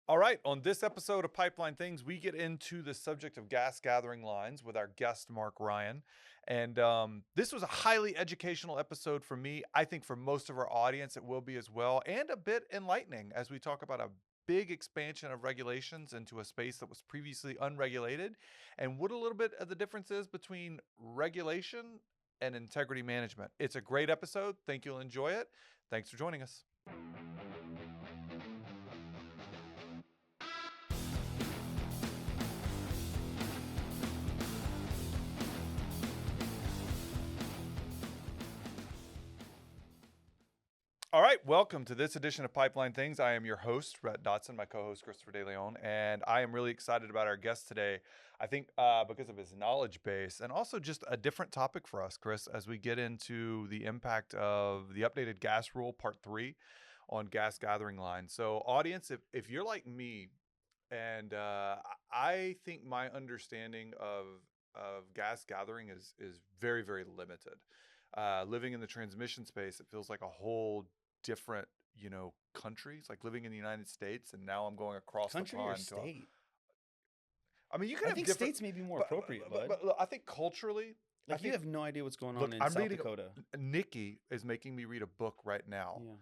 All right, on this episode of Pipeline Things, we get into the subject of gas gathering lines with our guest, Mark Ryan. And this was a highly educational episode for me. I think for most of our audience, it will be as well, and a bit enlightening as we talk about a big expansion of regulations into a space that was previously unregulated, and what a little bit of the difference is between regulation and integrity management. It's a great episode. Think you'll enjoy it. Thanks for joining us. All right, welcome to this edition of Pipeline Things. I am your host, Rhett Dotson, my co-host, Christopher DeLeon, and I am really excited about our guest today. I think because of his knowledge base and also just a different topic for us, Chris, as we get into the impact of the updated gas rule, part 3, on gas gathering lines. So audience, if you're like me, and I think my understanding of gas gathering is very, very limited. Living in the transmission space, it feels like a whole different, countries. Like living in the United States, and now I'm going across the Country or pond to. state? I mean, you can I have think different. states may be more But, appropriate, but, bud. but look, I think culturally, I Like you think. have no idea what's going on Look, in I'm South reading. Dakota. Nikki is making me read a book right now Yeah.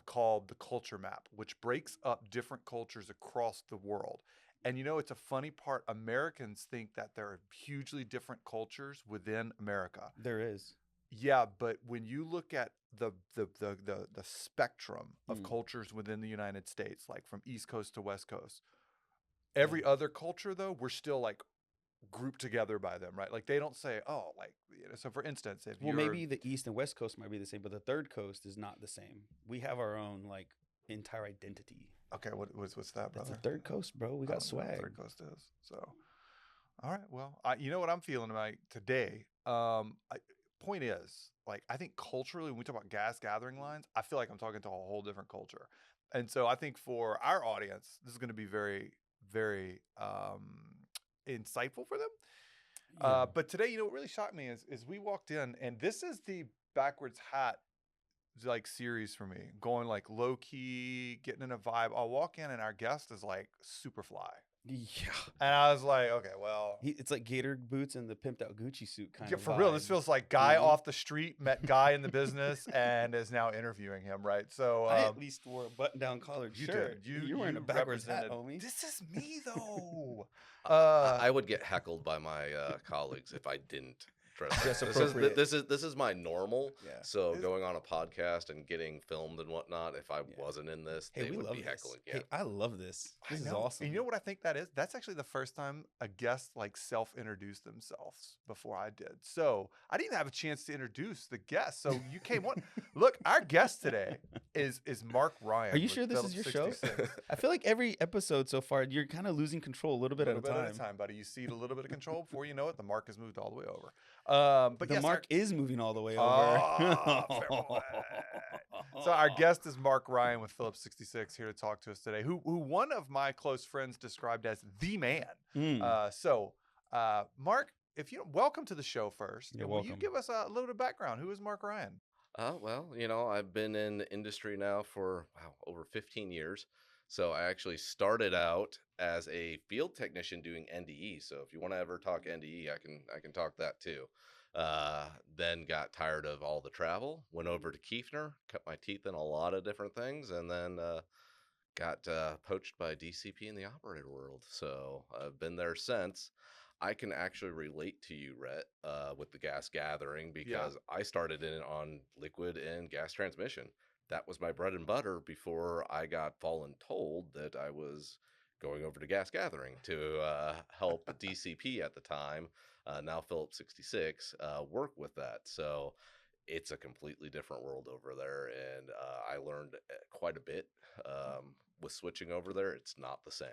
called The Culture Map, which breaks up different cultures across the world. And it's a funny part. Americans think that there are hugely different cultures within America. There is. Yeah, but when you look at the spectrum of Mm. cultures within the United States, like from East Coast to West Coast, Yeah. every other culture though, we're still like grouped together by them, right? Like they don't say, oh, like so for instance, if Well, you're maybe the East and West Coast might be the same, but the third coast is not the same. We have our own like entire identity. okay, what's that, It's brother? the third coast, bro. We I got don't know what swag. Third Coast is. So, all right. Well, you know what I'm feeling about today. Point is, like, I think culturally, when we talk about gas gathering lines, I feel like I'm talking to a whole different culture, and so I think for our audience, this is going to be very, very insightful for them. Yeah. But today, what really shocked me is we walked in, and this is the backwards hat like series for me, going like low key, getting in a vibe. I'll walk in and our guest is like super fly. Yeah. And I was like, okay, well, It's like gator boots and the pimped out Gucci suit kind yeah, of for real, this vibe. feels like guy off the street met guy in the business and is now interviewing him, right? So I at least wore a button-down collared you shirt. did. You're wearing a backwards hat, represented. homie. This is me though. I would get heckled by my colleagues if I didn't dress Dress up. appropriate. This is my normal. Yeah. So going on a podcast and getting filmed and whatnot, if I wasn't in this, Hey, they we would love be this. heckling. Yeah. Hey, I love this. I This is know. awesome. And you know what I think that is? That's actually the first time a guest like self-introduced themselves before I did. So I didn't have a chance to introduce the guest. So you came on. Look, our guest today is Mark Ryan. Are you with sure this is your Phillips show? 66. I feel like every episode so far, you're kind of losing control a little bit, A at, little a bit time. at a time, buddy. You cede a little bit of control before you know it. The mark has moved all the way over. But The yes, mark is moving all the way over. Ah, fair play. So our guest is Mark Ryan with Phillips 66 here to talk to us today, who one of my close friends described as the man. Mark, if you welcome to the show first. You're Will you welcome. give us a little bit of background? Who is Mark Ryan? Well, I've been in the industry now for over 15 years. So I actually started out as a field technician doing NDE. So if you want to ever talk NDE, I can talk that too. Then got tired of all the travel, went over to Kiefner, cut my teeth in a lot of different things, and then got poached by DCP in the operator world. So I've been there since. I can actually relate to you, Rhett, with the gas gathering because I started in it on liquid and gas transmission. That was my bread and butter before I got told that I was going over to gas gathering to help DCP at the time, now Phillips 66, work with that. So it's a completely different world over there, and I learned quite a bit with switching over there. It's not the same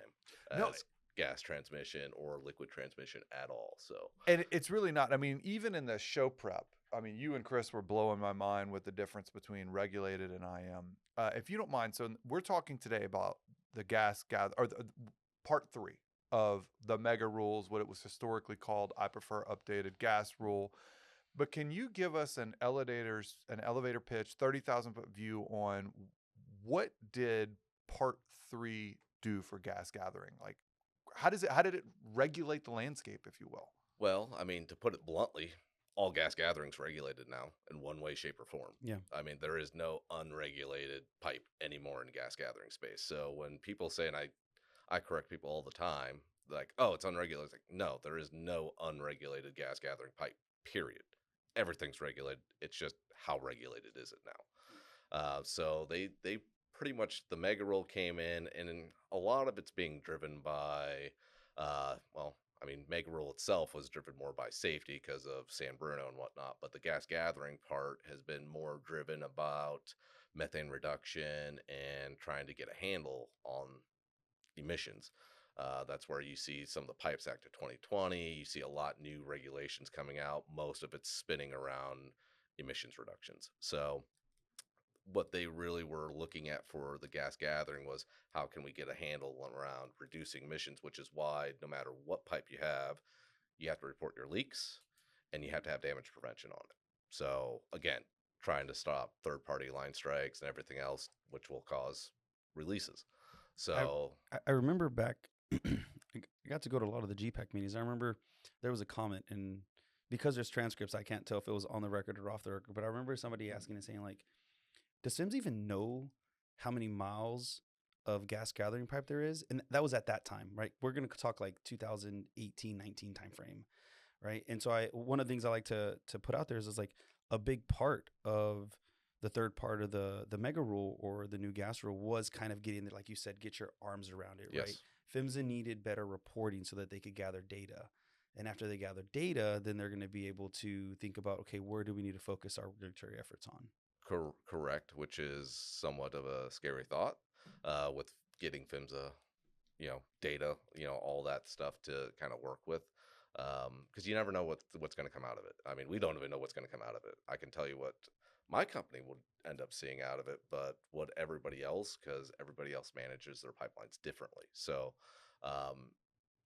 as gas transmission or liquid transmission at all. So, and it's really not. I mean, even in the show prep, I mean, you and Chris were blowing my mind with the difference between regulated and IM. If you don't mind, so we're talking today about the gas gather or part 3 of the mega rules, what it was historically called. I prefer updated gas rule. But can you give us an elevator pitch, 30,000 foot view on what did part 3 do for gas gathering? Like, how did it regulate the landscape, if you will? Well, I mean, to put it bluntly, all gas gathering's regulated now in one way, shape, or form. Yeah. I mean, there is no unregulated pipe anymore in gas gathering space. So when people say, and I correct people all the time, like, oh, it's unregulated. It's like, no, there is no unregulated gas gathering pipe, period. Everything's regulated. It's just how regulated is it now? So they pretty much, the mega rule came in, and a lot of it's being driven by, well, I mean, mega rule itself was driven more by safety because of San Bruno and whatnot, but the gas gathering part has been more driven about methane reduction and trying to get a handle on emissions. That's where you see some of the Pipes Act of 2020. You see a lot new regulations coming out. Most of it's spinning around emissions reductions. So what they really were looking at for the gas gathering was how can we get a handle around reducing emissions, which is why no matter what pipe you have to report your leaks and you have to have damage prevention on it. So again, trying to stop third party line strikes and everything else, which will cause releases. So I remember back, I got to go to a lot of the GPAC meetings. I remember there was a comment, and because there's transcripts, I can't tell if it was on the record or off the record, but I remember somebody asking and saying, like, does Sims even know how many miles of gas gathering pipe there is? And that was at that time, right? We're going to talk like 2018, 19 timeframe, right? And so one of the things I like to put out there is like a big part of the third part of the mega rule or the new gas rule was kind of getting, like you said, get your arms around it, right? yes, PHMSA needed better reporting so that they could gather data. And after they gather data, then they're going to be able to think about, okay, where do we need to focus our regulatory efforts on? correct, which is somewhat of a scary thought with getting PHMSA, data, all that stuff to kind of work with. Because you never know what's going to come out of it. I mean, we don't even know what's going to come out of it. I can tell you what my company would end up seeing out of it, but what everybody else, because everybody else manages their pipelines differently. So um,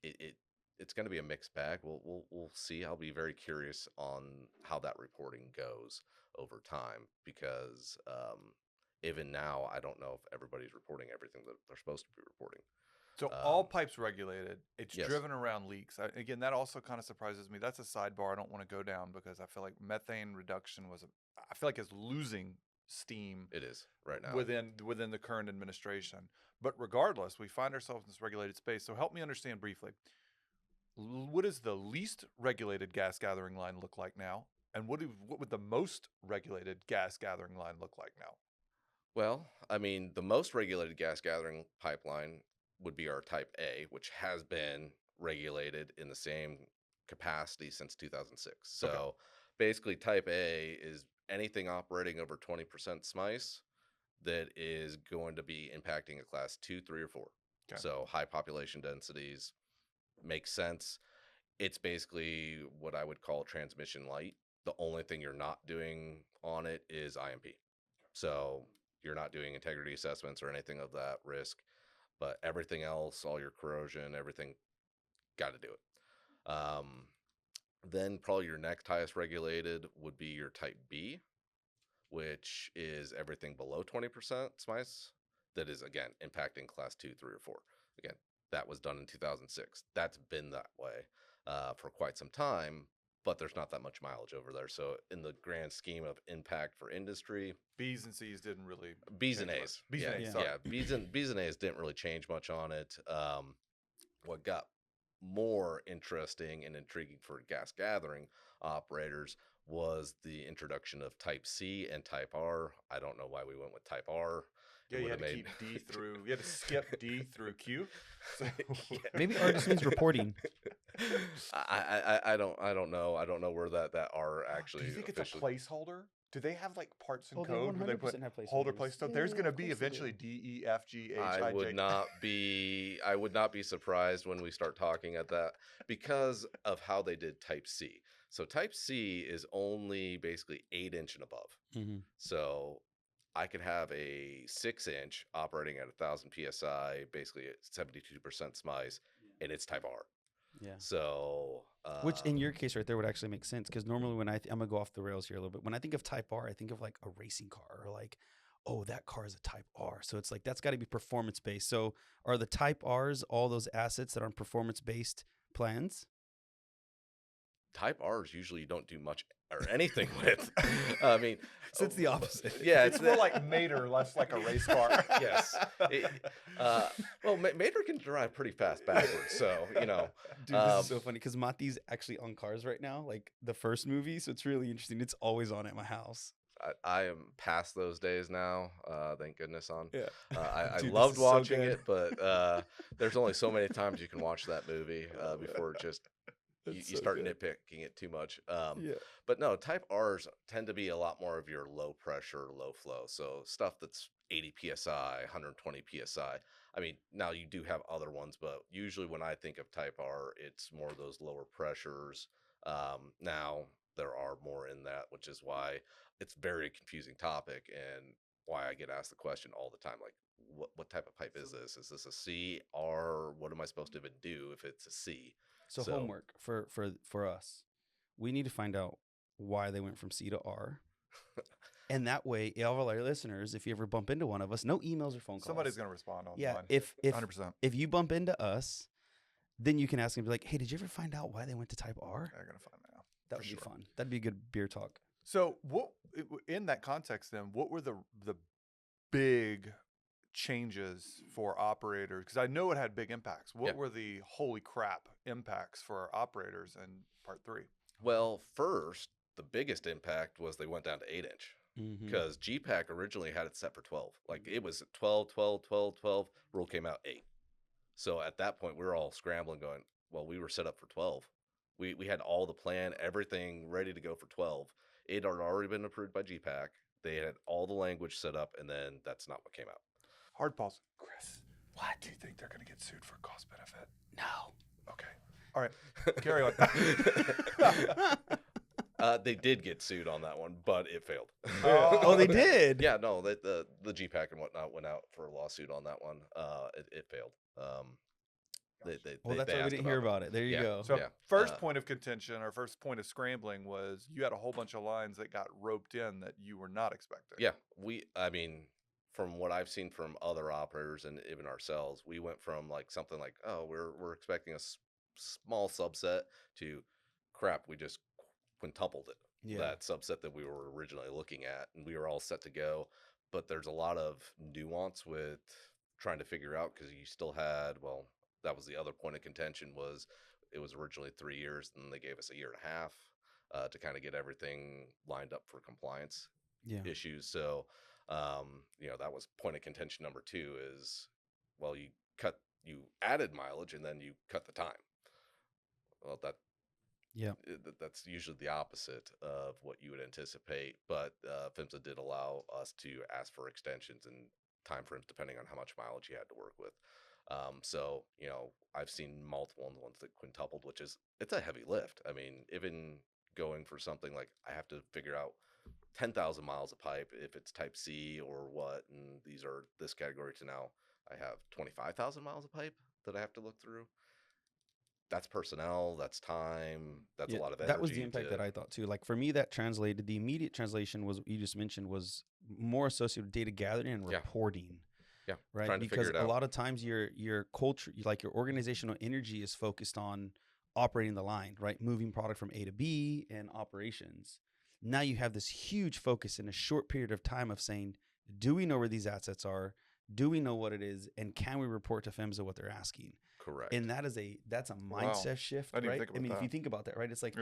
it, it it's going to be a mixed bag. We'll see. I'll be very curious on how that reporting goes over time because even now I don't know if everybody's reporting everything that they're supposed to be reporting. So all pipes regulated. It's Yes. driven around leaks. Again, that also kind of surprises me. That's a sidebar I don't want to go down because I feel like methane reduction I feel like it's losing steam It is right now. within the current administration. But regardless, we find ourselves in this regulated space. So help me understand briefly. What does the least regulated gas gathering line look like now? And what would the most regulated gas gathering line look like now? Well, I mean, the most regulated gas gathering pipeline would be our Type A, which has been regulated in the same capacity since 2006. So Okay. basically, Type A is anything operating over 20% SMICE that is going to be impacting a class 2, 3, or 4. Okay. So high population densities makes sense. It's basically what I would call transmission light. The only thing you're not doing on it is IMP. So you're not doing integrity assessments or anything of that risk, but everything else, all your corrosion, everything, got to do it. Then probably your next highest regulated would be your Type B, which is everything below 20% SMICE that is, again, impacting class 2, 3, or 4. Again, that was done in 2006. That's been that way for quite some time, but there's not that much mileage over there. So in the grand scheme of impact for industry, B's and C's didn't really B's and change A's. much. B's Yeah, and A's, yeah. sorry. B's and A's didn't really change much on it. What got more interesting and intriguing for gas gathering operators was the introduction of Type C and Type R. I don't know why we went with Type R. Yeah, you had to keep D through. You had to skip D through Q. So Maybe R just means reporting. I don't know. I don't know where that R actually do you think officially. it's a placeholder? Do they have like parts and Oh, they code where they put 100% have holder placeholders. place stuff? Yeah, There's yeah, going to of be course they eventually do. D, E, F, G, H, I I, J. would not be surprised when we start talking at that because of how they did Type C. So Type C is only basically 8-inch and above. Mm-hmm. So I could have a 6-inch operating at 1,000 psi, basically at 72% SMICE, and it's Type R. Yeah. So Which in your case right there would actually make sense because normally when I'm gonna go off the rails here a little bit. When I think of Type R, I think of like a racing car or like oh, that car is a Type R. So it's like that's got to be performance based. So are the Type Rs all those assets that are on performance based plans? Type R's usually you don't do much or anything with. I mean, So it's the opposite. Yeah, It's more like Mater, less like a race car. Yes. Well, Mater can drive pretty fast backwards, so Dude, this is so funny because Mati's actually on cars right now, like the first movie. So it's really interesting. It's always on at my house. I am past those days now. Thank goodness on. Yeah. I Dude, this loved is so watching good. it, but there's only so many times you can watch that movie before it just you That's so start good. nitpicking it too much. Yeah. But no, Type R's tend to be a lot more of your low pressure, low flow. So stuff that's 80 psi, 120 psi. I mean, now you do have other ones, but usually when I think of Type R, it's more those lower pressures. Now there are more in that, which is why it's a very confusing topic and why I get asked the question all the time, like, what type of pipe is this? Is this a C, R? What am I supposed to even do if it's a C? So homework for us, we need to find out why they went from C to R. And that way, all of our listeners, if you ever bump into one of us, no emails or phone calls. Somebody's going to respond online. Yeah, 100%. if you bump into us, then you can ask them, be like, hey, did you ever find out why they went to Type R? They're going to find out. That would be fun. That'd be a good beer talk. So, in that context, then, what were the big changes for operators? Because I know it had big impacts. What were the holy crap impacts for operators in part 3? Well, first, the biggest impact was they went down to 8-inch because GPAC originally had it set for 12. Like it was 12, 12, 12, 12. Rule came out 8. So at that point, we were all scrambling, going, well, we were set up for 12. We had all the plan, everything ready to go for 12. It had already been approved by GPAC. They had all the language set up, and then that's not what came out. Hard pause. Chris, what do you think they're going to get sued for cost benefit? No. Okay. All right. Carry on. They did get sued on that one, but it failed. Oh, they did? Yeah, no, the GPAC and whatnot went out for a lawsuit on that one. It failed. Well, that's why we didn't hear about it. There you go. So first point of contention or first point of scrambling was you had a whole bunch of lines that got roped in that you were not expecting. Yeah, I mean, from what I've seen from other operators and even ourselves, we went from like something like, oh, we're expecting a small subset to crap, we just quintupled it. Yeah. That subset that we were originally looking at, and we were all set to go. But there's a lot of nuance with trying to figure out because you still had, well, that was the other point of contention was it was originally 3 years and they gave us a year and a half to kind of get everything lined up for compliance issues. So, that was point of contention number 2 is, well, you added mileage and then you cut the time. Well, that's usually the opposite of what you would anticipate. But PHMSA did allow us to ask for extensions and timeframes depending on how much mileage you had to work with. So, I've seen multiple ones that quintupled, which it's a heavy lift. I mean, even going for something like I have to figure out 10,000 miles of pipe if it's type C or what, and these are this category to now I have 25,000 miles of pipe that I have to look through. That's personnel, that's time, that's a lot of energy. That was the impact that I thought too. Like for me, that translated, the immediate translation was what you just mentioned was more associated with data gathering and reporting. Yeah, right. Because a lot of times your culture, like your organizational energy is focused on operating the line, right? Moving product from A to B and operations. Now you have this huge focus in a short period of time of saying, do we know where these assets are? Do we know what it is? And can we report to PHMSA what they're asking? Correct. And that's a mindset shift, right? I mean, if you think about that, right? It's like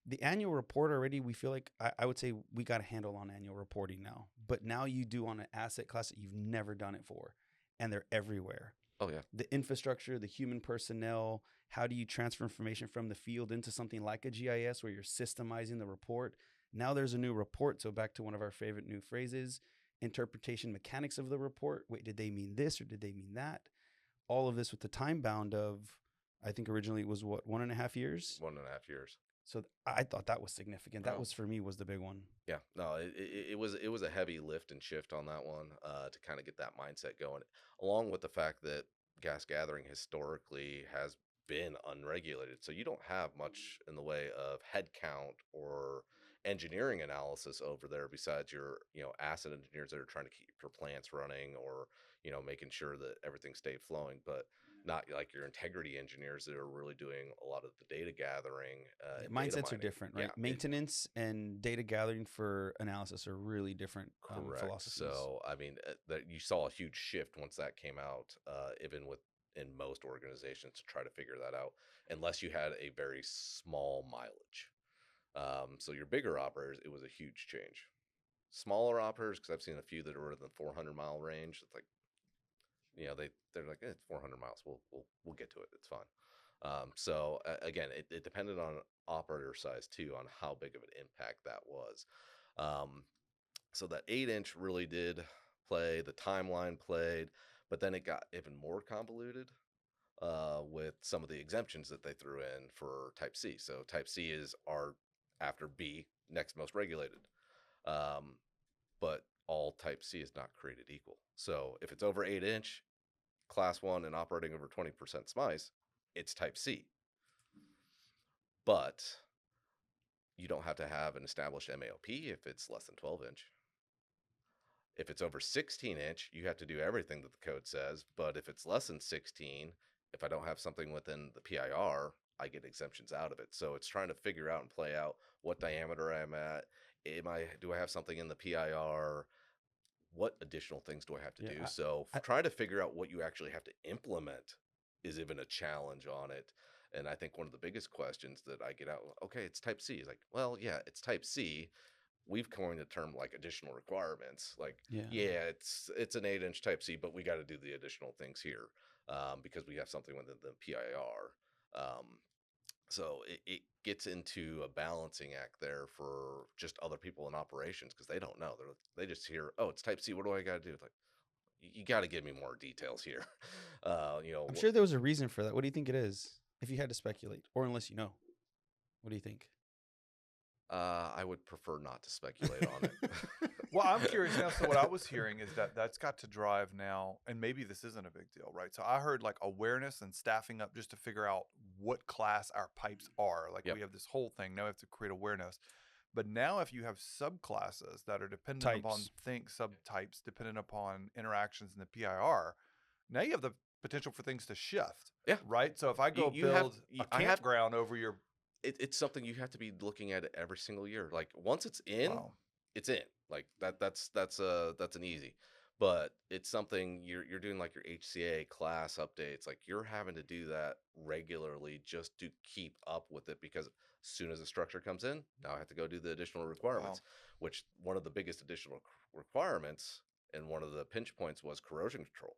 the annual report already, we feel like I would say we got a handle on annual reporting now. But now you do on an asset class that you've never done it for. And they're everywhere. Oh, yeah. The infrastructure, the human personnel, how do you transfer information from the field into something like a GIS where you're systemizing the report? Now there's a new report. So back to one of our favorite new phrases, interpretation mechanics of the report. Wait, did they mean this or did they mean that? All of this with the time bound of, I think originally it was 1.5 years? 1.5 years. So I thought that was significant. That was, for me, was the big one. Yeah, no, it was a heavy lift and shift on that one to kind of get that mindset going, along with the fact that gas gathering historically has been unregulated. So you don't have much in the way of head count or engineering analysis over there besides your, asset engineers that are trying to keep your plants running, or, making sure that everything stayed flowing, but not like your integrity engineers that are really doing a lot of the data gathering, and data Mindsets are mining. different, Yeah, right? Maintenance and data gathering for analysis are really different correct. philosophies. So, I mean, that you saw a huge shift once that came out, even in most organizations to try to figure that out, unless you had a very small mileage. So your bigger operators, it was a huge change. Smaller operators, because I've seen a few that are in the 400-mile range. It's like, they're like, it's 400 miles. We'll get to it. It's fine. So again, it depended on operator size too, on how big of an impact that was. So that 8-inch really did play. The timeline played, but then it got even more convoluted with some of the exemptions that they threw in for Type C. So Type C is our after B next most regulated. But all Type C is not created equal. So if it's over 8-inch, class 1 and operating over 20% SMICE, it's Type C. But you don't have to have an established MAOP if it's less than 12-inch. If it's over 16-inch, you have to do everything that the code says. But if it's less than 16, if I don't have something within the PIR, I get exemptions out of it. So it's trying to figure out and play out what diameter I'm at. Do I have something in the PIR? What additional things do I have to do? So trying to figure out what you actually have to implement is even a challenge on it. And I think one of the biggest questions that I get out, okay, it's Type C. It's like, well, yeah, it's Type C. We've coined the term like additional requirements. Like, yeah, it's an 8-inch Type C, but we got to do the additional things here because we have something within the PIR. So it gets into a balancing act there for just other people in operations because they don't know. They just hear, oh, it's Type C. What do I got to do? It's like, you got to give me more details here. I'm sure there was a reason for that. What do you think it is? If you had to speculate, or unless you know, what do you think? I would prefer not to speculate on it. Well, I'm curious now. So what I was hearing is that that's got to drive now, and maybe this isn't a big deal, right? So I heard like awareness and staffing up just to figure out what class our pipes are. Like we have this whole thing. Now we have to create awareness. But now if you have subclasses that are dependent upon subtypes, dependent upon interactions in the PIR, now you have the potential for things to shift. Yeah. Right? So if I go build a campground over your... It's something you have to be looking at every single year. Like once it's in, it's in. Like that's an easy. But it's something you're doing like your HCA class updates. Like you're having to do that regularly just to keep up with it because as soon as the structure comes in, now I have to go do the additional requirements, which one of the biggest additional requirements and one of the pinch points was corrosion control.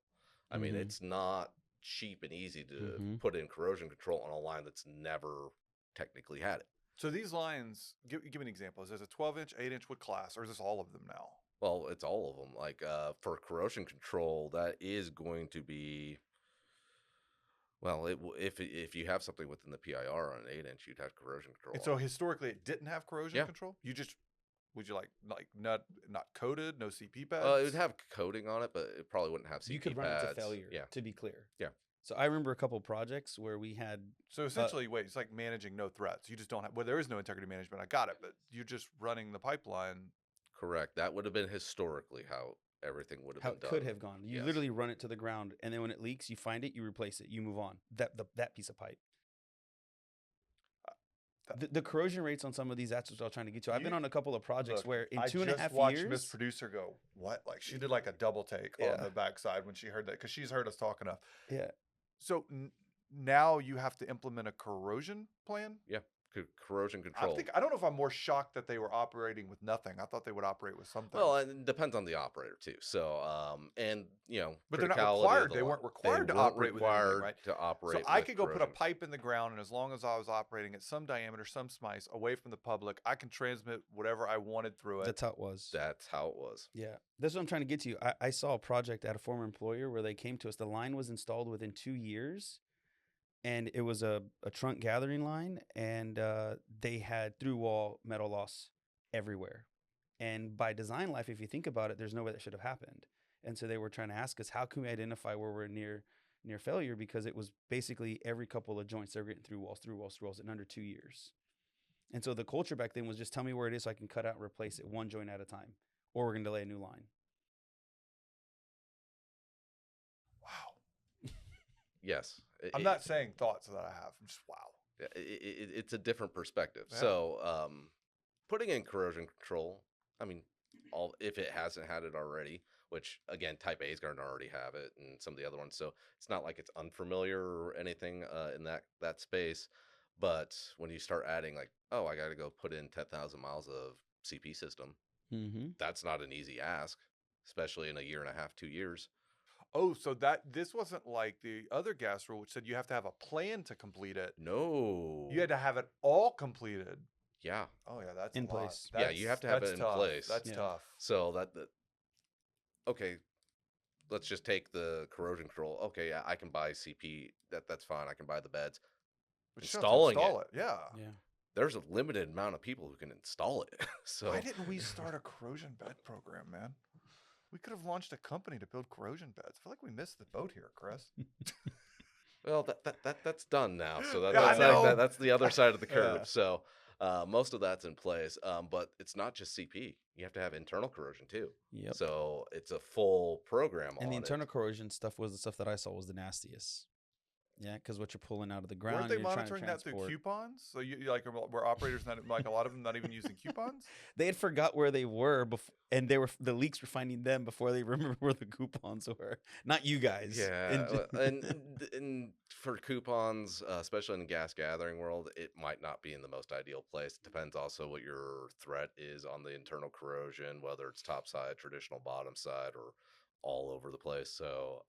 I mean, it's not cheap and easy to put in corrosion control on a line that's never technically had it. So these lines, give me an example. Is this a 12-inch, 8-inch, what class, or is this all of them now? Well, it's all of them. Like for corrosion control, that is going to be, well, if you have something within the PIR on an 8-inch, you'd have corrosion control. And so historically, it didn't have corrosion control. Would you like not coated, no CP pads? It would have coating on it, but it probably wouldn't have CP pads. You could run it to failure. To be clear. Yeah. So I remember a couple of projects where we had. So essentially, it's like managing no threats. You just don't have. Well, there is no integrity management. I got it, but you're just running the pipeline. Correct. That would have been historically how everything would have been done. How it could have gone. You literally run it to the ground, and then when it leaks, you find it, you replace it, you move on. That piece of pipe. The corrosion rates on some of these, that's what I was trying to get to. I've been on a couple of projects where in 2.5 years. I just watched Miss Producer go, what? Like she did like a double take on the backside when she heard that because she's heard us talk enough. Yeah. So now you have to implement a corrosion plan? Yeah. Corrosion control. I don't know if I'm more shocked that they were operating with nothing. I thought they would operate with something. Well, and it depends on the operator too. So, but they're not required. They weren't required to operate with anything, right? To operate. So I could go put a pipe in the ground, and as long as I was operating at some diameter, some SMICE, away from the public, I can transmit whatever I wanted through it. That's how it was. That's how it was. Yeah, that's what I'm trying to get to. I saw a project at a former employer where they came to us. The line was installed within 2 years. And it was a trunk gathering line, and they had through-wall metal loss everywhere. And by design life, if you think about it, there's no way that should have happened. And so they were trying to ask us, how can we identify where we're near failure? Because it was basically every couple of joints, they're getting through walls in under 2 years. And so the culture back then was just tell me where it is so I can cut out and replace it one joint at a time, or we're going to lay a new line. Wow. Yes. I'm not saying thoughts that I have. I'm just wow. It's a different perspective. Yeah. So putting in corrosion control, I mean, if it hasn't had it already, which again, Type A is going to already have it, and some of the other ones. So it's not like it's unfamiliar or anything in that space. But when you start adding like, oh, I got to go put in 10,000 miles of CP system, that's not an easy ask, especially in a year and a half, 2 years. Oh, so this wasn't like the other gas rule, which said you have to have a plan to complete it. No. You had to have it all completed. Yeah. Oh yeah, that's In a lot. place. Yeah, you have to have it in tough. place. That's Yeah. tough. So okay, let's just take the corrosion control. Okay, yeah, I can buy CP. That's fine. I can buy the beds. But you have to Installing install it. Yeah. Yeah. There's a limited amount of people who can install it. So Why didn't we start a corrosion bed program, man? We could have launched a company to build corrosion beds. I feel like we missed the boat here, Chris. well, that's done now. So Yeah, I know. that's the other side of the curve. Yeah. So most of that's in place. But it's not just CP. You have to have internal corrosion too. Yep. So it's a full program. And the on internal it. corrosion stuff was the stuff that I saw was the nastiest. Yeah, because what you're pulling out of the ground, Weren't they you're trying to monitoring that through transport. coupons? So you like were operators not like a lot of them not even using coupons? They had forgot where they were and the leaks were finding them before they remember where the coupons were. Not you guys. Yeah, and for coupons, especially in the gas gathering world, it might not be in the most ideal place. It depends also what your threat is on the internal corrosion, whether it's top side, traditional bottom side, or all over the place. So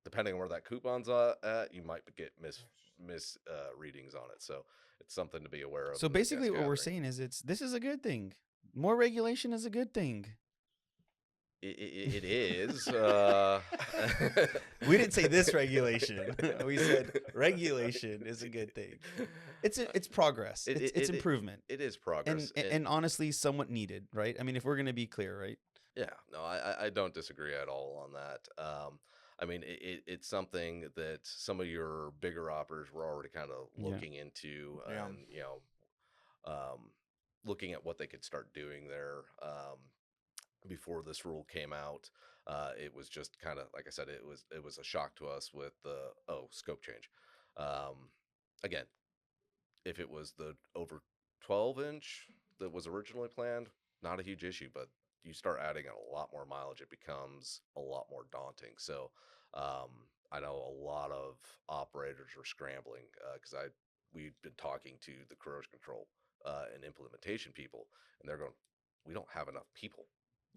depending on where that coupon's at, you might get mis readings on it. So it's something to be aware of. So in the gas basically, what we're gathering. saying is this is a good thing. More regulation is a good thing. It is. We didn't say this regulation. We said regulation is a good thing. It's progress. It's improvement. It is progress. And honestly, somewhat needed, right? I mean, if we're gonna be clear, right? Yeah, no, I don't disagree at all on that. I mean, it's something that some of your bigger operators were already kind of looking into, Yeah. and looking at what they could start doing there. Before this rule came out, it was just kind of like I said, it was a shock to us with the scope change. Again, if it was the over 12-inch that was originally planned, not a huge issue, but you start adding a lot more mileage, it becomes a lot more daunting. So I know a lot of operators are scrambling because we've been talking to the corrosion control and implementation people, and they're going, we don't have enough people.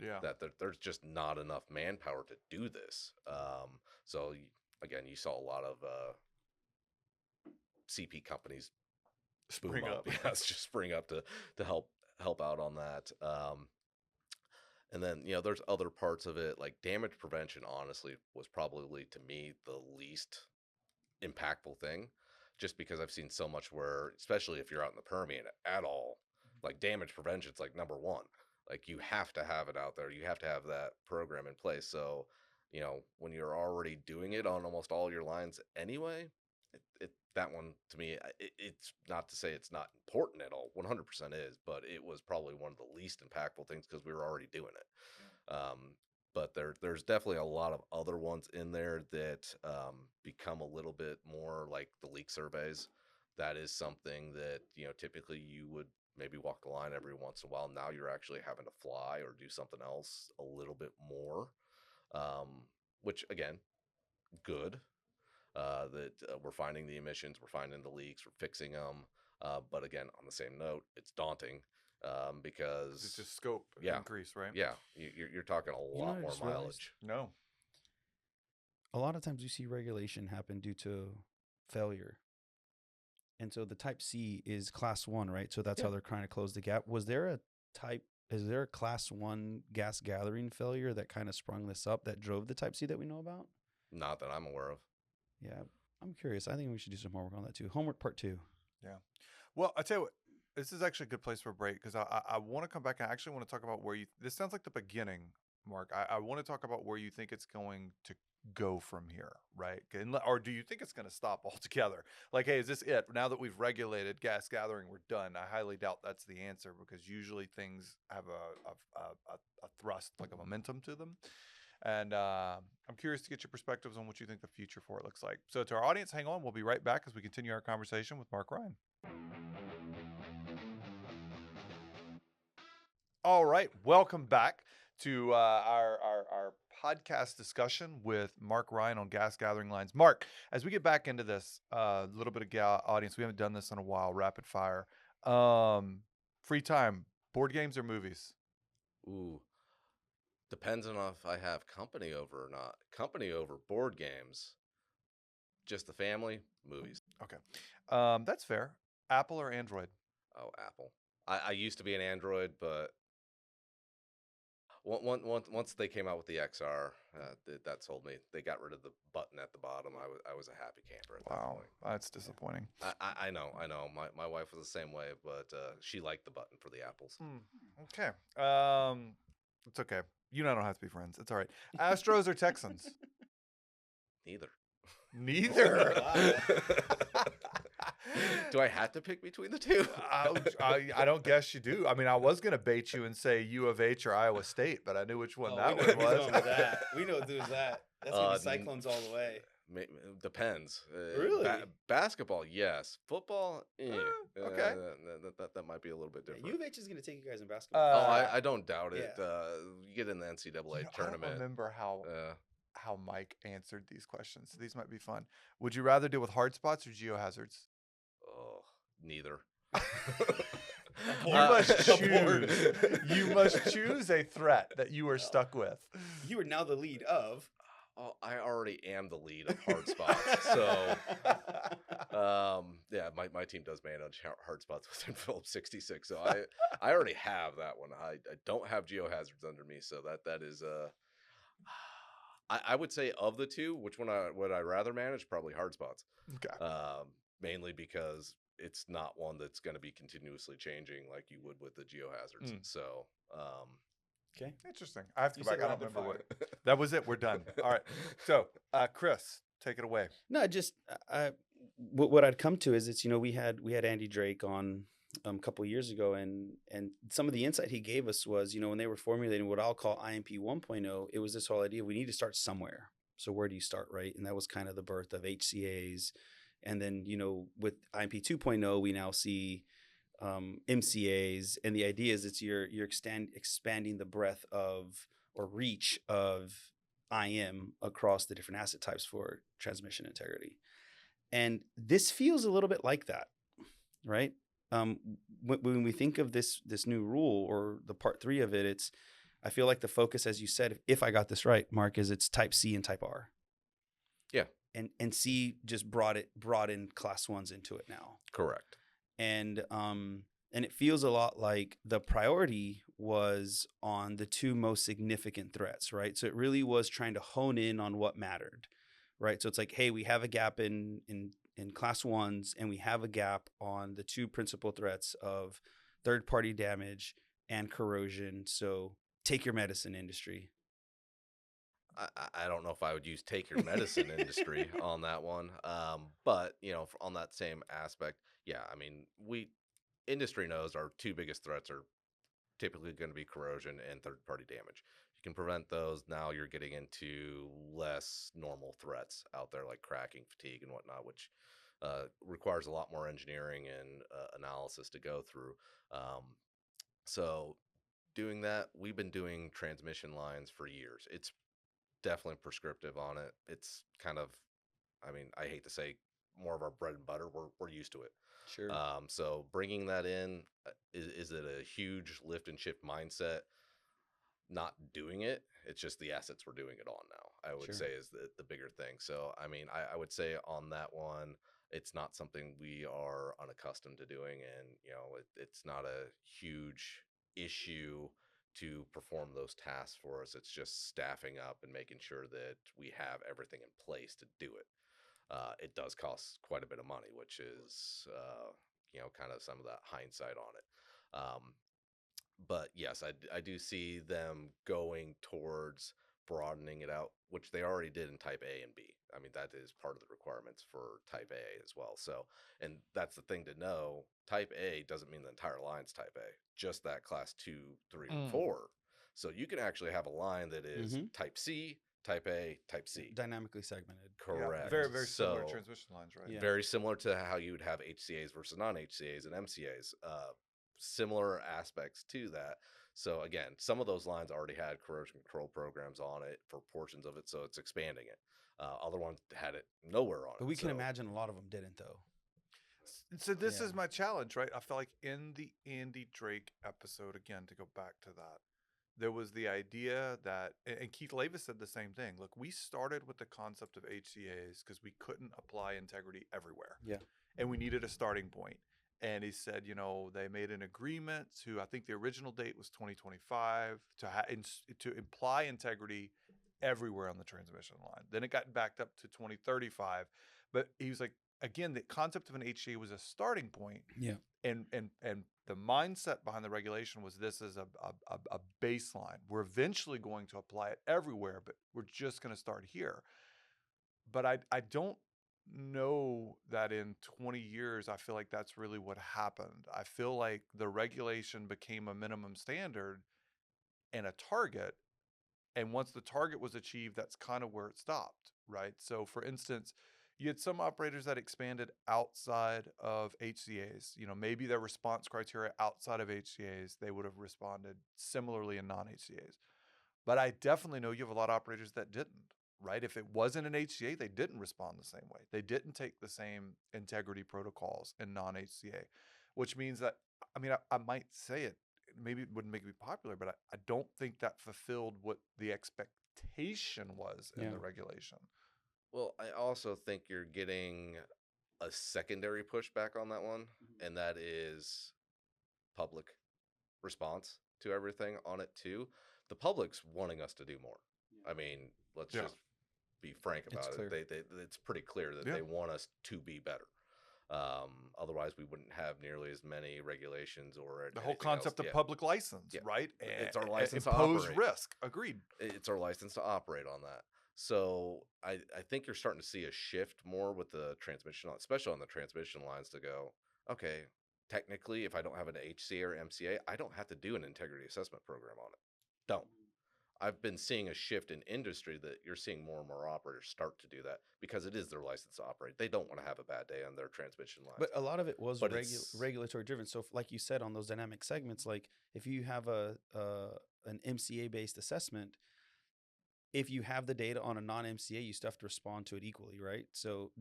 Yeah. That there's just not enough manpower to do this. So again, you saw a lot of CP companies Spring up. Yes, just spring up to help out on that. And then there's other parts of it like damage prevention. Honestly, was probably to me the least impactful thing, just because I've seen so much where, especially if you're out in the Permian at all, like damage prevention is like number one. Like you have to have it out there. You have to have that program in place. So, when you're already doing it on almost all your lines anyway, that one to me, it's not to say it's not important at all. 100% is, but it was probably one of the least impactful things because we were already doing it. Yeah. But there's definitely a lot of other ones in there that become a little bit more like the leak surveys. That is something that typically you would maybe walk the line every once in a while. Now you're actually having to fly or do something else a little bit more, which again, good. That we're finding the emissions, we're finding the leaks, we're fixing them. But again, on the same note, it's daunting because It's just scope increase, right? Yeah, you're talking a lot more mileage. No. A lot of times you see regulation happen due to failure. And so the type C is class 1, right? So that's how they're trying to close the gap. Is there a class 1 gas gathering failure that kind of sprung this up that drove the type C that we know about? Not that I'm aware of. Yeah, I'm curious. I think we should do some homework on that too. Homework part 2. Yeah. Well, I tell you what, this is actually a good place for a break because I want to come back. I actually want to talk about this sounds like the beginning, Mark. I want to talk about where you think it's going to go from here, right? Or do you think it's going to stop altogether? Like, hey, is this it? Now that we've regulated gas gathering, we're done. I highly doubt that's the answer, because usually things have a thrust, like a momentum to them. And I'm curious to get your perspectives on what you think the future for it looks like. So to our audience, hang on. We'll be right back as we continue our conversation with Mark Ryan. All right, welcome back to our podcast discussion with Mark Ryan on gas gathering lines. Mark, as we get back into this, a little bit of audience, we haven't done this in a while. Rapid fire, free time, board games or movies? Ooh, depends on if I have company over or not. Company over, board games. Just the family, movies. Okay, that's fair. Apple or Android? Oh, Apple. I used to be an Android, but once they came out with the XR, that sold me. They got rid of the button at the bottom. I was a happy camper at that Wow, point. that's disappointing. I know. My wife was the same way, but she liked the button for the apples. Okay, it's okay. You and I don't have to be friends. It's all right. Astros or Texans? Neither. Neither. Do I have to pick between the two? I don't guess you do. I mean, I was going to bait you and say U of H or Iowa State, but I knew which one that one was. We know who's that. That's going to be Cyclones all the way. Depends. Really? Basketball, yes. Football, okay. That might be a little bit different. U of H is going to take you guys in basketball. I don't doubt it. Yeah. You get in the NCAA tournament. I don't remember how Mike answered these questions. So these might be fun. Would you rather deal with hard spots or geohazards? Oh, neither. You must choose a threat that you are stuck with. You are now the lead of. Oh, I already am the lead of hard spots. So, yeah, my team does manage hard spots within Phillips 66. So I already have that one. I don't have geohazards under me. So that is I would say of the two, which one would I rather manage? Probably hard spots. Okay. Mainly because it's not one that's going to be continuously changing like you would with the geohazards. So, okay, interesting. I have to go back. I don't remember what. That was it. We're done. All right. So, Chris, take it away. No, just what I'd come to is it's we had Andy Drake on a couple of years ago, and some of the insight he gave us was when they were formulating what I'll call IMP 1.0, it was this whole idea we need to start somewhere. So where do you start, right? And that was kind of the birth of HCAs. And then, with IMP 2.0, we now see MCAs. And the idea is you're expanding the breadth of or reach of IM across the different asset types for transmission integrity. And this feels a little bit like that, right? When we think of this new rule or the part 3 of it, I feel like the focus, as you said, if I got this right, Mark, is it's type C and type R. Yeah. And C just brought in class 1s into it now. Correct. And it feels a lot like the priority was on the 2 most significant threats, right? So it really was trying to hone in on what mattered, right? So it's like, hey, we have a gap in class 1s, and we have a gap on the 2 principal threats of third-party damage and corrosion. So take your medicine, industry. I don't know if I would use take your medicine industry on that one. But, on that same aspect, yeah, I mean, industry knows our 2 biggest threats are typically going to be corrosion and third-party damage. You can prevent those. Now you're getting into less normal threats out there like cracking, fatigue, and whatnot, which requires a lot more engineering and analysis to go through. So doing that, we've been doing transmission lines for years. It's definitely prescriptive on it. It's kind of, I mean, I hate to say more of our bread and butter. We're used to it. Sure. So bringing that in, is it a huge lift and shift mindset? Not doing it. It's just the assets we're doing it on now, I would say is the bigger thing. So, I mean, I would say on that one, it's not something we are unaccustomed to doing. And, it's not a huge issue to perform those tasks for us. It's just staffing up and making sure that we have everything in place to do it. It does cost quite a bit of money, which is, kind of some of that hindsight on it. But yes, I do see them going towards broadening it out, which they already did in Type A and B. I mean, that is part of the requirements for Type A as well. So, and that's the thing to know. Type A doesn't mean the entire line's Type A, just that class 2, 3, or 4. So you can actually have a line that is Mm-hmm. Type C, Type A, Type C. Dynamically segmented. Correct. Very, very similar So transmission lines, right? Yeah. very similar to how you would have HCAs versus non-HCAs and MCAs. Similar aspects to that. So again, some of those lines already had corrosion control programs on it for portions of it, so it's expanding it. Other ones had it nowhere on it. But we can so- imagine a lot of them didn't, though. So this Yeah. is my challenge, right? I feel like in the Andy Drake episode, again, to go back to that, there was the idea that, and Keith Lavis said the same thing. Look, we started with the concept of HCAs because we couldn't apply integrity everywhere. Yeah. And we needed a starting point. And he said, they made an agreement to, I think the original date was 2025, to imply integrity everywhere on the transmission line. Then it got backed up to 2035. But he was like, again, the concept of an HCA was a starting point. Yeah. And the mindset behind the regulation was this is a baseline. We're eventually going to apply it everywhere, but we're just going to start here. But I don't know that in 20 years, I feel like that's really what happened. I feel like the regulation became a minimum standard and a target. And once the target was achieved, that's kind of where it stopped, right? So for instance, you had some operators that expanded outside of HCAs. Maybe their response criteria outside of HCAs, they would have responded similarly in non-HCAs. But I definitely know you have a lot of operators that didn't, right? If it wasn't an HCA, they didn't respond the same way. They didn't take the same integrity protocols in non-HCA, which means that, I might say it, maybe it wouldn't make me popular, but I don't think that fulfilled what the expectation was in Yeah. the regulation. Well, I also think you're getting a secondary pushback on that one, and that is public response to everything on it too. The public's wanting us to do more. I mean, let's Yeah. just be frank It's about clear. it. It's pretty clear that Yeah. they want us to be better. Otherwise, we wouldn't have nearly as many regulations or The whole anything else. concept of Yeah. public license, Yeah. right? It's our license to impose operate. risk. Agreed. It's our license to operate on that. So I think you're starting to see a shift more with the transmission, especially on the transmission lines, to go, okay, technically, if I don't have an HCA or MCA, I don't have to do an integrity assessment program on it. Don't. I've been seeing a shift in industry that you're seeing more and more operators start to do that because it is their license to operate. They don't want to have a bad day on their transmission lines. But a lot of it was But it's- regulatory driven. So, like you said, on those dynamic segments, like if you have an MCA based assessment, if you have the data on a non MCA, you still have to respond to it equally, right? So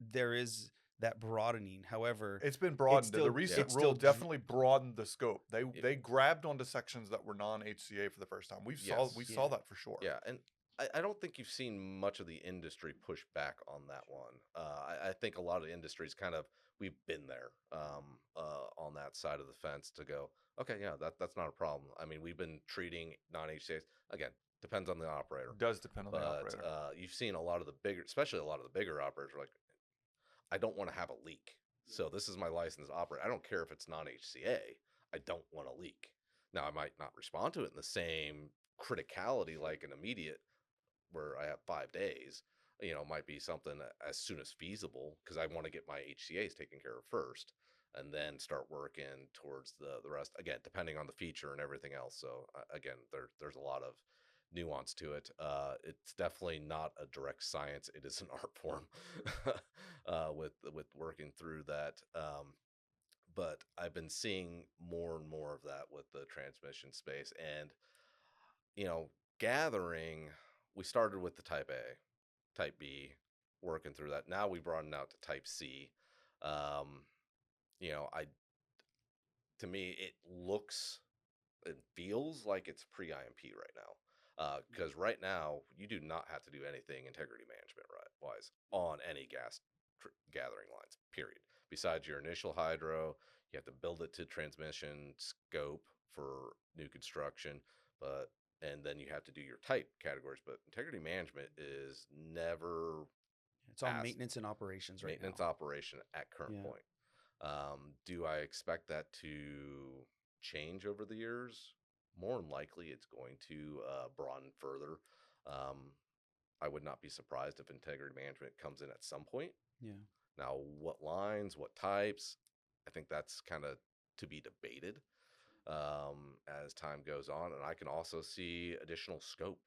there is that broadening. However, It's been broadened. still- The recent it's rule still definitely broadened the scope. They grabbed onto sections that were non-HCA for the first time. We saw Yeah. that for sure. Yeah, and I don't think you've seen much of the industry push back on that one. I think a lot of the industries we've been there on that side of the fence to go, okay, yeah, that's not a problem. I mean, we've been treating non-HCAs, again, depends on the operator. It does depend on the But operator. you've seen a lot of the bigger, especially a lot of the bigger operators are like, I don't want to have a leak. So this is my license to operate. I don't care if it's non-HCA. I don't want to leak. Now, I might not respond to it in the same criticality like an immediate where I have 5 days. Might be something as soon as feasible because I want to get my HCAs taken care of first and then start working towards the rest. Again, depending on the feature and everything else. So again, there's a lot of nuance to it. It's definitely not a direct science. It is an art form with working through that. But I've been seeing more and more of that with the transmission space and, gathering. We started with the type A, type B, working through that. Now we broadened out to type C. To me, it looks and feels like it's pre-IMP right now. Because right now, you do not have to do anything integrity management wise on any gas gathering lines, period. Besides your initial hydro, you have to build it to transmission scope for new construction, and then you have to do your type categories. But integrity management is never it's on asked. maintenance and operations right Maintenance now. operation at current Yeah. point. Do I expect that to change over the years? More than likely, it's going to broaden further. Um, I would not be surprised if integrity management comes in at some point. Yeah. Now, what lines, what types, I think that's kind of to be debated as time goes on. And I can also see additional scope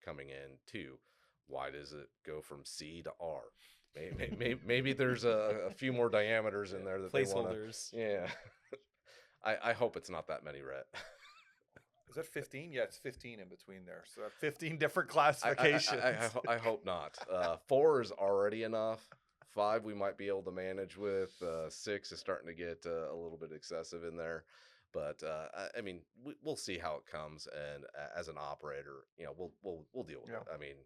coming in too. Why does it go from C to R? Maybe there's a few more diameters in there that they want to. Placeholders. Yeah. I hope it's not that many, Rhett. Is that 15? Yeah, it's 15 in between there. So 15 different I, classifications. I hope not. 4 is already enough. 5 we might be able to manage with. 6 is starting to get a little bit excessive in there. But I mean, we'll see how it comes. And as an operator, we'll deal with Yeah. it. I mean,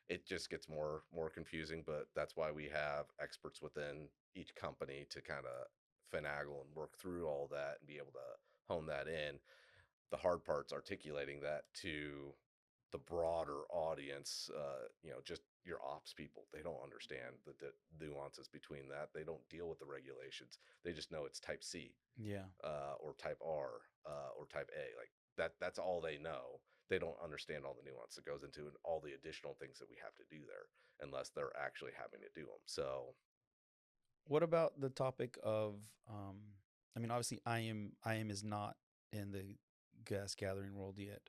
it just gets more confusing. But that's why we have experts within each company to kind of finagle and work through all that and be able to hone that in. The hard part's articulating that to the broader audience, just your ops people. They don't understand the nuances between that. They don't deal with the regulations. They just know it's type C, Yeah. or type R, or type A. Like that's all they know. They don't understand all the nuance that goes into and all the additional things that we have to do there unless they're actually having to do them. So, What about the topic of, I mean, obviously, IM is not in the gas gathering world yet,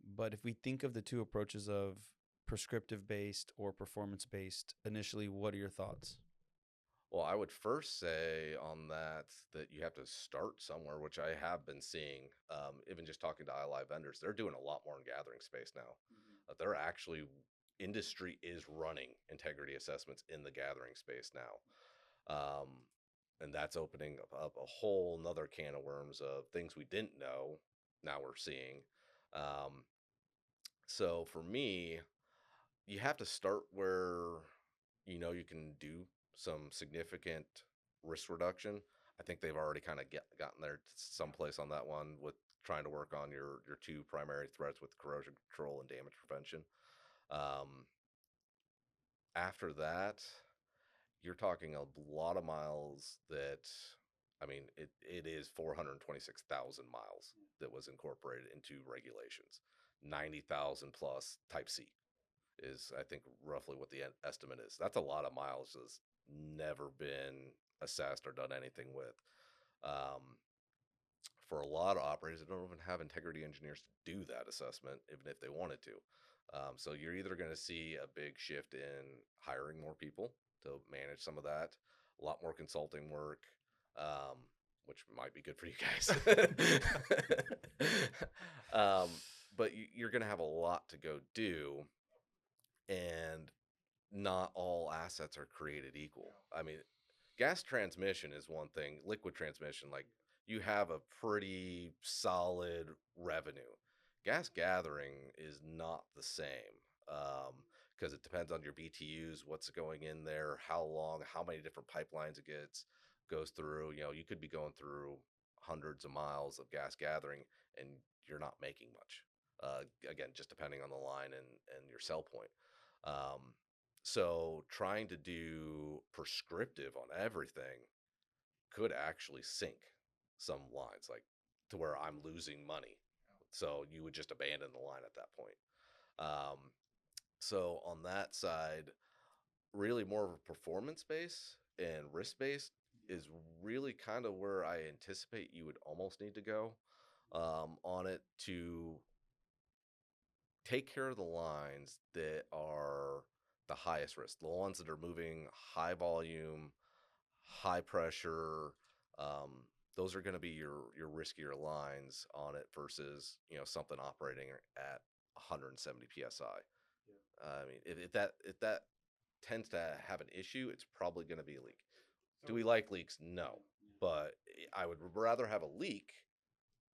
but if we think of the two approaches of prescriptive based or performance based, initially, what are your thoughts? well, I would first say on that you have to start somewhere, which I have been seeing. Even just talking to ILI vendors, they're doing a lot more in gathering space now. They're actually industry is running integrity assessments in the gathering space now, and that's opening up a whole nother can of worms of things we didn't know. Now we're seeing. Um, so for me, you have to start where you can do some significant risk reduction. I think they've already kind of gotten there someplace on that one with trying to work on your two primary threats with corrosion control and damage prevention. Um, After that, you're talking a lot of miles that, I mean, it is 426,000 miles that was incorporated into regulations. 90,000 plus type C is, I think, roughly what the estimate is. That's a lot of miles that's never been assessed or done anything with. Um, for a lot of operators, they don't even have integrity engineers to do that assessment, even if they wanted to. So you're either going to see a big shift in hiring more people to manage some of that, a lot more consulting work, um, which might be good for you guys. um, but you're going to have a lot to go do, and not all assets are created equal. I mean, gas transmission is one thing, liquid transmission, like you have a pretty solid revenue. Gas gathering is not the same, because it depends on your BTUs, what's going in there, how long, how many different pipelines it goes through. You could be going through hundreds of miles of gas gathering and you're not making much. Again, just depending on the line and your sell point. Um, so trying to do prescriptive on everything could actually sink some lines, like to where I'm losing money. So you would just abandon the line at that point. Um, so on that side, really more of a performance base and risk based is really kind of where I anticipate you would almost need to go on it to take care of the lines that are the highest risk, the ones that are moving high volume, high pressure. Um, those are going to be your riskier lines on it versus something operating at 170 psi. I mean, if that tends to have an issue, it's probably going to be a leak. Do we like leaks? No, but I would rather have a leak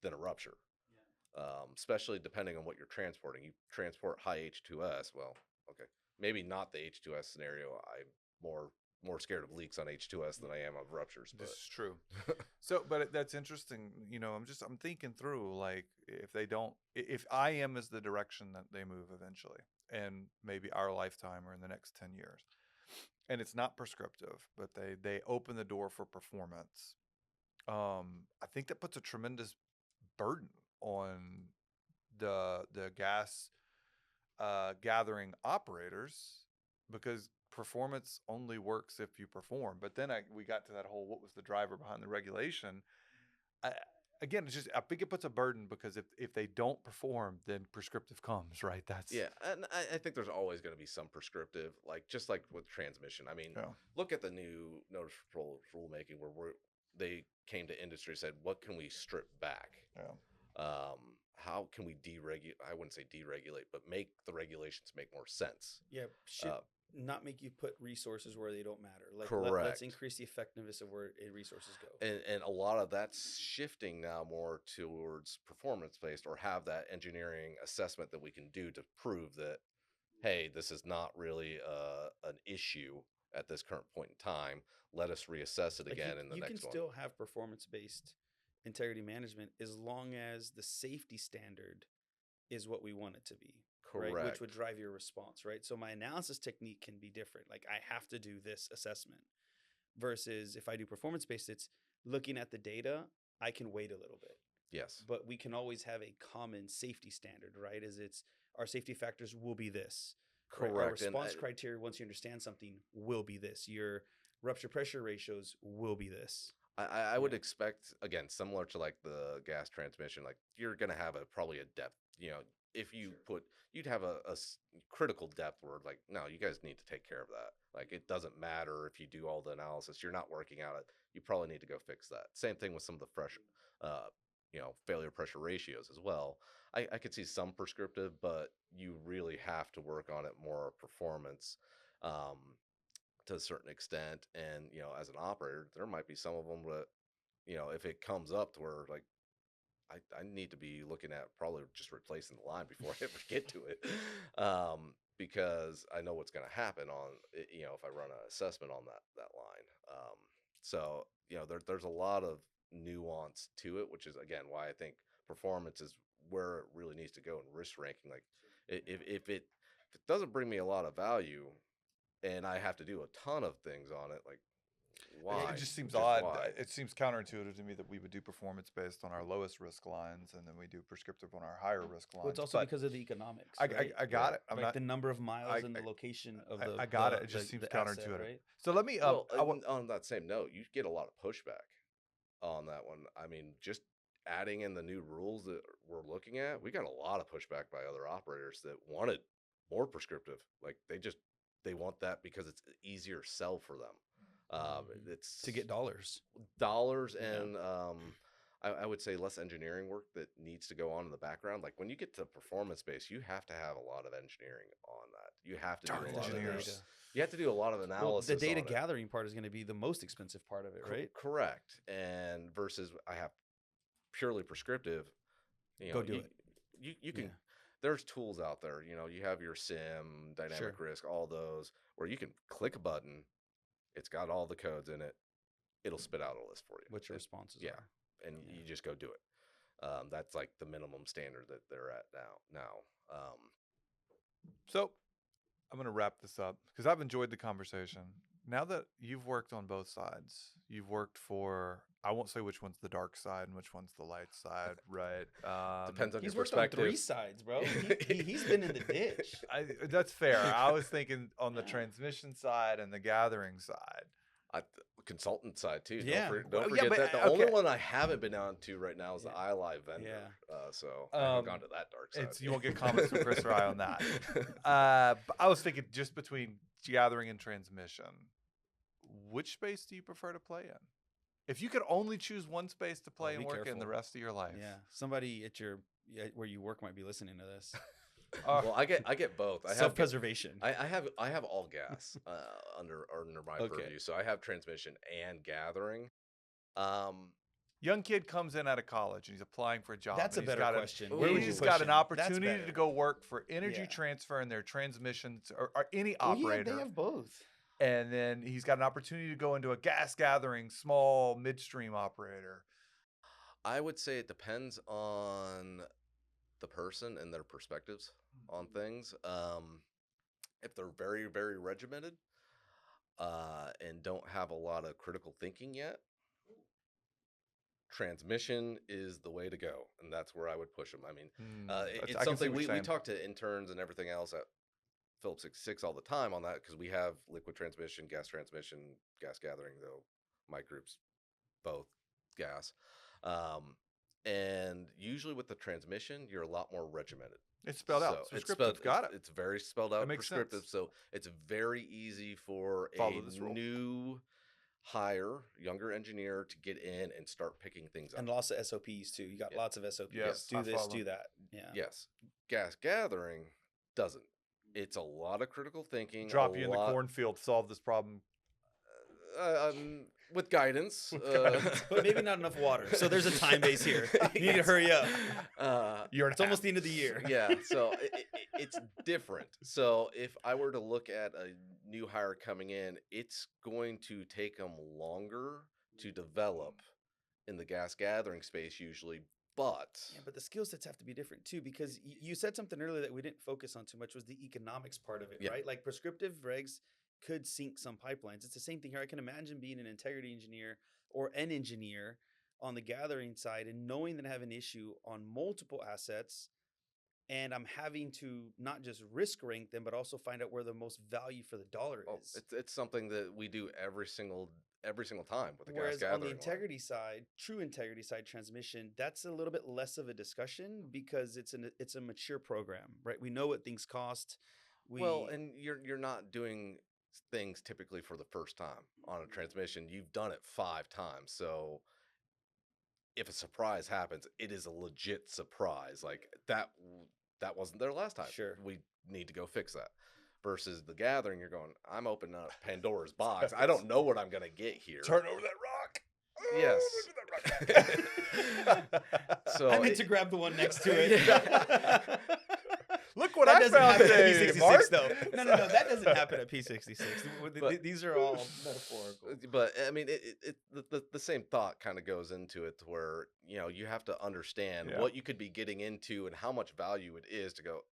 than a rupture, especially depending on what you're transporting. You transport high H2S, well, okay, maybe not the H2S scenario. I'm more scared of leaks on H2S than I am of ruptures, This but is true. So, but that's interesting. I'm thinking through, like, if they don't, if IM is the direction that they move eventually, and maybe our lifetime or in the next 10 years, and it's not prescriptive, but they open the door for performance. I think that puts a tremendous burden on the gas gathering operators because performance only works if you perform. But then we got to that whole what was the driver behind the regulation. I, again, it's just I think it puts a burden because if they don't perform, then prescriptive comes, right? That's Yeah, and I think there's always going to be some prescriptive, like just like with transmission. I mean, yeah, look at the new notice control rulemaking they came to industry and said, what can we strip back? yeah. How can we deregulate? I wouldn't say deregulate, but make the regulations make more sense. Yeah, should Uh, not make you put resources where they don't matter. Like let's Correct. increase the effectiveness of where resources go. And a lot of that's shifting now more towards performance based, or have that engineering assessment that we can do to prove that, hey, this is not really an issue at this current point in time. Let us reassess it Like again in the you can next one. still have performance based integrity management as long as the safety standard is what we want it to be. Right, which would Correct. drive your response, right? So my analysis technique can be different. Like I have to do this assessment versus if I do performance based, it's looking at the data. I can wait a little bit, Yes. but we can always have a common safety standard, right? As it's our safety factors will be this, right? Our Correct. And response criteria, once you understand something, will be this. Your rupture pressure ratios will be this. I would Yeah. expect, again, similar to like the gas transmission, like you're gonna have probably a depth. If you you'd have a critical depth where like, no, you guys need to take care of that. Like it doesn't matter if you do all the analysis, you're not working out it. You probably need to go fix that. Same thing with some of the fresh, uh, failure pressure ratios as well. I could see some prescriptive, but you really have to work on it more performance. Um, to a certain extent. And as an operator, there might be some of them that if it comes up to where like I need to be looking at probably just replacing the line before I ever get to it, because I know what's going to happen on if I run an assessment on that line. So there's a lot of nuance to it, which is again why I think performance is where it really needs to go in risk ranking. Like if it doesn't bring me a lot of value and I have to do a ton of things on it, like It why? just seems Just odd. why? It seems counterintuitive to me that we would do performance based on our lowest risk lines, and then we do prescriptive on our higher risk lines. Well, it's also But because of the economics, I, right? I got Right. it. I'm Like not. the number of miles I, and the location of I got it. It just seems the asset, counterintuitive. right? So let me. Well, on that same note, you get a lot of pushback on that one. I mean, just adding in the new rules that we're looking at, we got a lot of pushback by other operators that wanted more prescriptive. Like they want that because it's an easier sell for them. It's To get dollars. dollars Yeah. and I would say less engineering work that needs to go on in the background. Like when you get to performance based, you have to have a lot of engineering on that. You have to do Darn a lot of engineers. this. You have to do a lot of Well, analysis. the data on it. gathering part is going to be the most expensive part of it, right? Correct. And versus I have purely prescriptive, Go do it. You can Yeah. there's tools out there, you have your sim, dynamic Sure. risk, all those where you can click a button, it's got all the codes in it, it'll spit out a list for you. What your responses Yeah. are. And Yeah. you just go do it. That's like the minimum standard that they're at now. So I'm going to wrap this up because I've enjoyed the conversation. Now that you've worked on both sides, you've worked for, I won't say which one's the dark side and which one's the light side, right? Depends on He's your worked on 3 perspective. sides, bro. He's been in the ditch. That's fair. I was thinking on the Yeah. transmission side and the gathering side. Consultant side too. Yeah. Don't Well, forget yeah, but, that the okay. only one I haven't been on to right now is the Yeah. iLive vendor. Yeah. So I haven't gone to that dark side. You won't get comments from Chris or I on that. But I was thinking just between gathering and transmission, which space do you prefer to play in? If you could only choose one space to play and be work in the careful. rest of your life. Yeah. Somebody at where you work might be listening to this. Well, I get both. I have Self-preservation. I have all gas under my Okay. purview. So I have transmission and gathering. Young kid comes in out of college and he's applying for a job. That's a and he's better got question. Where would He's you got push an him? That's opportunity better. to go work for energy Yeah. transfer in their transmissions or any Well, yeah, operator. they have both. And then he's got an opportunity to go into a gas gathering, small midstream operator. I would say it depends on the person and their perspectives on things. If they're very, very regimented and don't have a lot of critical thinking yet, transmission is the way to go, and that's where I would push them. I mean, I it's can see something what you're we saying. talk to interns and everything else at Phillips 66 all the time on that, because we have liquid transmission, gas gathering, though my group's both gas. Um, and usually with the transmission, you're a lot more regimented. It's spelled out. So It's prescriptive. Got it. It's very spelled That out, makes prescriptive. sense. So it's very easy for Follow a this rule. new hire, younger engineer to get in and start picking things up. And lots of SOPs too. You got Yeah. lots of SOPs. Yes, I do this, follow. do that. Yeah. Yes, gas gathering doesn't. It's a lot of critical thinking. Drop a you in the lot- cornfield, solve this problem. with guidance, But maybe not enough water. So there's a time base here. You need to hurry up. It's almost the end of the year. Yeah, so it's different. So if I were to look at a new hire coming in, it's going to take them longer to develop in the gas gathering space usually. But Yeah, but the skill sets have to be different too, because you said something earlier that we didn't focus on too much, was the economics part of it, Yeah. right? Like prescriptive regs could sink some pipelines. It's the same thing here. I can imagine being an integrity engineer or an engineer on the gathering side and knowing that I have an issue on multiple assets, and I'm having to not just risk rank them, but also find out where the most value for the dollar is. it's something that we do every single time with the Whereas gas gathering on the line. integrity side, true integrity side transmission, that's a little bit less of a discussion because it's a mature program, right? We know what things cost. Well, and you're not doing things typically for the first time on a transmission. You've done it 5 times. So if a surprise happens, it is a legit surprise. Like that wasn't there last time. Sure. We need to go fix that. Versus the gathering, you're going, I'm opening up Pandora's box. I don't know what I'm gonna get here. Turn over that rock. Oh, Yes. look at that rock. So I meant to grab the one next to it. Look what That I doesn't found happen at today, P66 Mark. though. No, that doesn't happen at P66. But- These are all metaphorical. But I mean, the same thought kind of goes into it, to where you have to understand Yeah. what you could be getting into and how much value it is to go.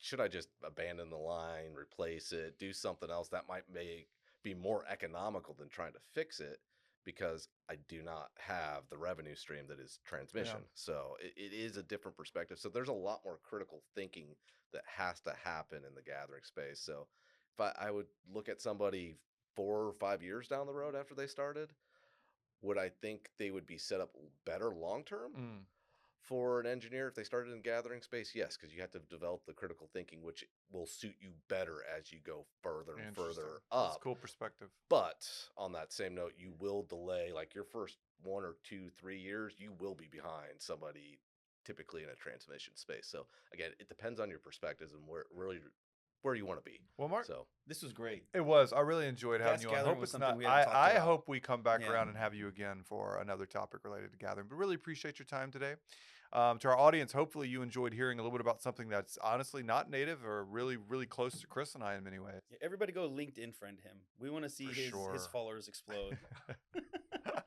Should I just abandon the line, replace it, do something else that might be more economical than trying to fix it, because I do not have the revenue stream that is transmission. Yeah. So it is a different perspective. So there's a lot more critical thinking that has to happen in the gathering space. So if I would look at somebody 4 or 5 years down the road after they started, would I think they would be set up better long term? For an engineer, if they started in gathering space, yes, because you have to develop the critical thinking, which will suit you better as you go further and Interesting. further That's up. cool perspective. But on that same note, you will delay, like your first 1 or 2, 3 years, you will be behind somebody typically in a transmission space. So again, it depends on your perspectives and where you want to be. Well, Mark, So This was great. it was. I really enjoyed having Gas you on. gathering Hope was it's something not. we hadn't talked I about. hope we come back Yeah. around and have you again for another topic related to gathering. But really appreciate your time today. To our audience, hopefully you enjoyed hearing a little bit about something that's honestly not native or really, really close to Chris and I in many ways. Yeah, everybody go LinkedIn friend him. We want to see For his sure. followers explode.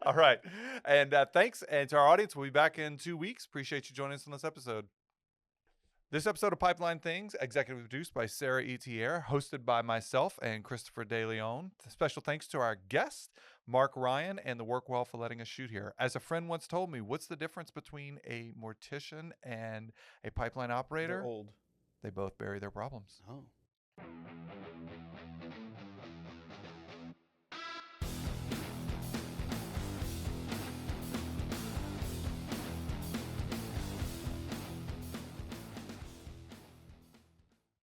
All right. And thanks. And to our audience, we'll be back in 2 weeks. Appreciate you joining us on this episode. This episode of Pipeline Things, executive produced by Sarah Etier, hosted by myself and Christopher De Leon. Special thanks to our guest, Mark Ryan, and the Workwell for letting us shoot here. As a friend once told me, what's the difference between a mortician and a pipeline operator? They're old. They both bury their problems. Oh.